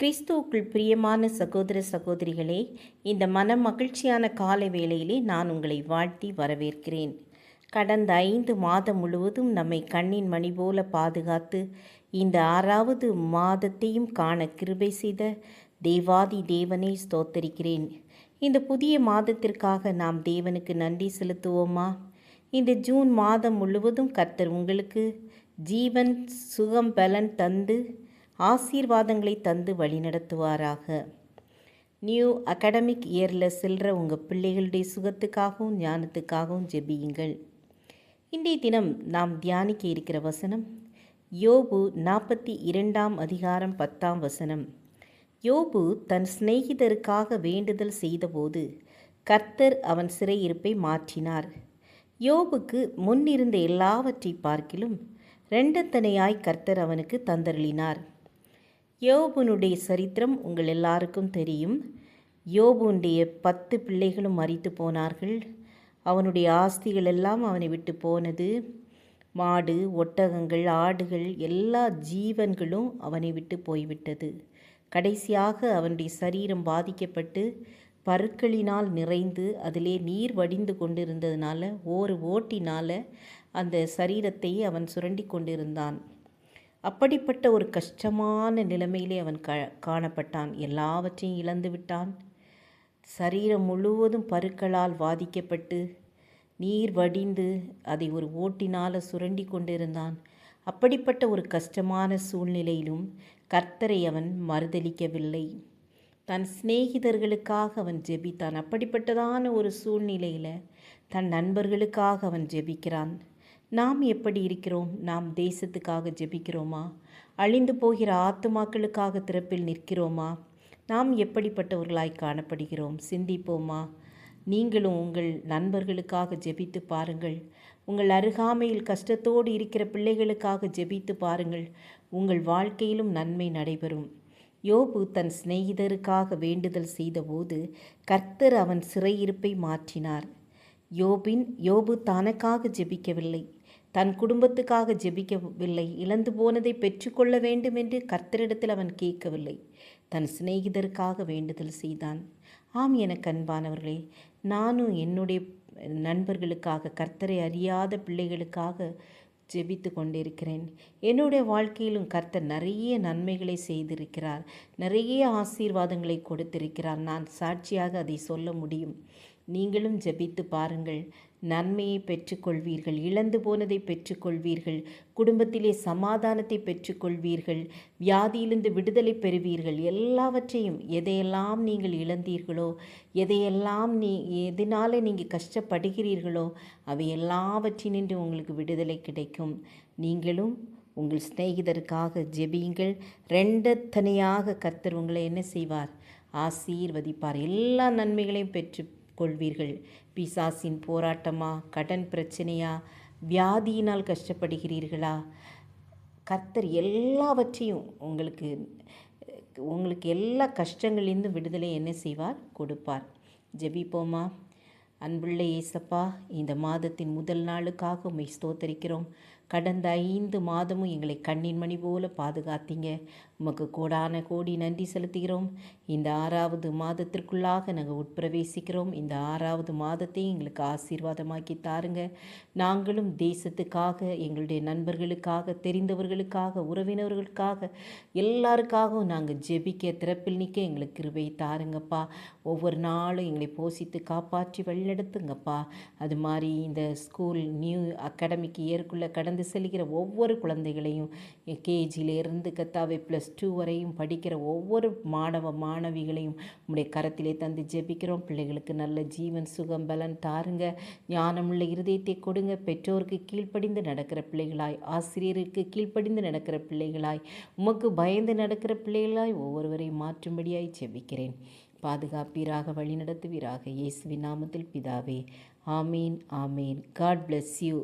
கிறிஸ்துவுக்குள் பிரியமான சகோதர சகோதரிகளே, இந்த மகிழ்ச்சியான காலை வேளையிலே நான் உங்களை வாழ்த்தி வரவேற்கிறேன். கடந்த 5 மாதம் முழுவதும் நம்மை கண்ணின் மணி போல பாதுகாத்து இந்த 6வது மாதத்தையும் காண கிருபை செய்த தேவாதி தேவனை ஸ்தோத்தரிக்கிறேன். இந்த புதிய மாதத்திற்காக நாம் தேவனுக்கு நன்றி செலுத்துவோமா? இந்த ஜூன் மாதம் முழுவதும் கர்த்தர் உங்களுக்கு ஜீவன், சுகம், பலன் தந்து ஆசீர்வாதங்களை தந்து வழிநடத்துவாராக. நியூ அகாடமிக் இயரில் செல்கிற உங்கள் பிள்ளைகளுடைய சுகத்துக்காகவும் ஞானத்துக்காகவும் ஜெபியுங்கள். இன்றைய தினம் நாம் தியானிக்க இருக்கிற வசனம் யோபு 42ஆம் அதிகாரம் 10ஆம் வசனம். யோபு தன் சிநேகிதருக்காக வேண்டுதல் செய்தபோது கர்த்தர் அவன் சிறையிருப்பை மாற்றினார். யோபுக்கு முன்னிருந்த எல்லாவற்றை பார்க்கிலும் இரண்டத்தனையாய் கர்த்தர் அவனுக்கு தந்தருளினார். யோபுனுடைய சரித்திரம் உங்கள் எல்லாருக்கும் தெரியும். யோபுனுடைய 10 பிள்ளைகளும் மரித்து போனார்கள். அவனுடைய ஆஸ்திகள் எல்லாம் அவனை விட்டு போனது. மாடு, ஒட்டகங்கள், ஆடுகள், எல்லா ஜீவன்களும் அவனை விட்டு போய்விட்டது. கடைசியாக அவனுடைய சரீரம் பாதிக்கப்பட்டு பருக்களினால் நிறைந்து அதிலே நீர் வடிந்து கொண்டிருந்ததுனால ஓட்டினால் அந்த சரீரத்தை அவன் சுரண்டி கொண்டிருந்தான். அப்படிப்பட்ட ஒரு கஷ்டமான நிலைமையிலே அவன் காணப்பட்டான். எல்லாவற்றையும் இழந்து விட்டான். சரீரம் முழுவதும் பருக்களால் பாதிக்கப்பட்டு நீர் வடிந்து அதை ஒரு ஓட்டினால் சுரண்டி கொண்டிருந்தான். அப்படிப்பட்ட ஒரு கஷ்டமான சூழ்நிலையிலும் கர்த்தரை அவன் மறுதலிக்கவில்லை. தன் சிநேகிதர்களுக்காக அவன் ஜெபித்தான். அப்படிப்பட்டதான ஒரு சூழ்நிலையில் தன் நண்பர்களுக்காக அவன் ஜெபிக்கிறான். நாம் எப்படி இருக்கிறோம்? நாம் தேசத்துக்காக ஜெபிக்கிறோமா? அழிந்து போகிற ஆத்துமாக்களுக்காக திறப்பில் நிற்கிறோமா? நாம் எப்படிப்பட்டவர்களாய் காணப்படுகிறோம்? சிந்திப்போமா? நீங்களும் உங்கள் நண்பர்களுக்காக ஜெபித்து பாருங்கள். உங்கள் அருகாமையில் கஷ்டத்தோடு இருக்கிற பிள்ளைகளுக்காக ஜெபித்து பாருங்கள். உங்கள் வாழ்க்கையிலும் நன்மை நடைபெறும். யோபு தன் சிநேகிதருக்காக வேண்டுதல் செய்தபோது கர்த்தர் அவன் சிறையிருப்பை மாற்றினார். யோபு தனக்காக ஜெபிக்கவில்லை, தன் குடும்பத்துக்காக ஜெபிக்கவில்லை, இழந்து போனதை பெற்றுக்கொள்ள வேண்டும் என்று கர்த்தரிடத்தில் அவன் கேட்கவில்லை. தன் சிநேகிதருக்காக வேண்டுதல் செய்தான். ஆம், எனக்கு அன்பானவர்களே, நானும் என்னுடைய நண்பர்களுக்காக, கர்த்தரை அறியாத பிள்ளைகளுக்காக ஜெபித்து கொண்டிருக்கிறேன். என்னுடைய வாழ்க்கையிலும் கர்த்தர் நிறைய நன்மைகளை செய்திருக்கிறார், நிறைய ஆசீர்வாதங்களை கொடுத்திருக்கிறார். நான் சாட்சியாக அதை சொல்ல முடியும். நீங்களும் ஜெபித்து பாருங்கள். நன்மையை பெற்றுக்கொள்வீர்கள், இழந்து போனதை பெற்றுக்கொள்வீர்கள், குடும்பத்திலே சமாதானத்தை பெற்றுக்கொள்வீர்கள், வியாதியிலிருந்து விடுதலை பெறுவீர்கள். எல்லாவற்றையும் எதையெல்லாம் நீங்கள் இழந்தீர்களோ, எதனால நீங்கள் கஷ்டப்படுகிறீர்களோ அவை எல்லாவற்றினின்று உங்களுக்கு விடுதலை கிடைக்கும். நீங்களும் உங்கள் சிநேகிதருக்காக ஜெபியுங்கள். ரெண்டத்தனையாக கர்த்தர் உங்களை என்ன செய்வார்? ஆசீர்வதிப்பார். எல்லா நன்மைகளையும் பெற்று கொள்வீர்கள். பிசாசின் போராட்டமா, கடன் பிரச்சனையா, வியாதியினால் கஷ்டப்படுகிறீர்களா? கர்த்தர் எல்லாவற்றையும் உங்களுக்கு எல்லா கஷ்டங்களிலிருந்து விடுதலை என்ன செய்வார்? கொடுப்பார். ஜெபிப்போமா? அன்புள்ள இயேசப்பா, இந்த மாதத்தின் முதல் நாளுக்காக உம்மை ஸ்தோத்தரிக்கிறோம். கடந்த 5 மாதமும் எங்களை கண்ணின் மணி போல பாதுகாத்தீங்க. உமக்கு கோடான கோடி நன்றி செலுத்துகிறோம். இந்த 6வது மாதத்திற்குள்ளாக நாங்கள் உட்பிரவேசிக்கிறோம். இந்த 6வது மாதத்தையும் எங்களுக்கு ஆசீர்வாதமாக்கி தாருங்க. நாங்களும் தேசத்துக்காக, எங்களுடைய நண்பர்களுக்காக, தெரிந்தவர்களுக்காக, உறவினர்களுக்காக, எல்லாருக்காகவும் நாங்கள் ஜெபிக்க, திறப்பில் நிற்க எங்களுக்கு கிருபை தாருங்கப்பா. ஒவ்வொரு நாளும் எங்களை போஷித்து காப்பாற்றி வழிநடத்துங்கப்பா. அது மாதிரி இந்த ஸ்கூல் நியூ அகாடமிக் இயருக்குள்ளே கடந்து செல்கிற ஒவ்வொரு குழந்தைகளையும், கேஜியிலிருந்து கத்தாவை +2 வரையும் படிக்கிற ஒவ்வொரு மாணவிகளையும் உம்முடைய கரத்திலே தந்து ஜெபிக்கிறோம். பிள்ளைகளுக்கு நல்ல ஜீவன், சுகம், பலன் தாருங்க. ஞானமுள்ள இருதயத்தை கொடுங்க. பெற்றோருக்கு கீழ்ப்படிந்து நடக்கிற பிள்ளைகளாய், ஆசிரியருக்கு கீழ்ப்படிந்து நடக்கிற பிள்ளைகளாய், உமக்கு பயந்து நடக்கிற பிள்ளைகளாய் ஒவ்வொருவரையும் மாற்றும்படியாய் ஜெபிக்கிறேன். பாதுகாப்பீராக, வழி நடத்துவீராக. இயேசுவின் நாமத்தில் பிதாவே, ஆமீன், ஆமீன். God bless you.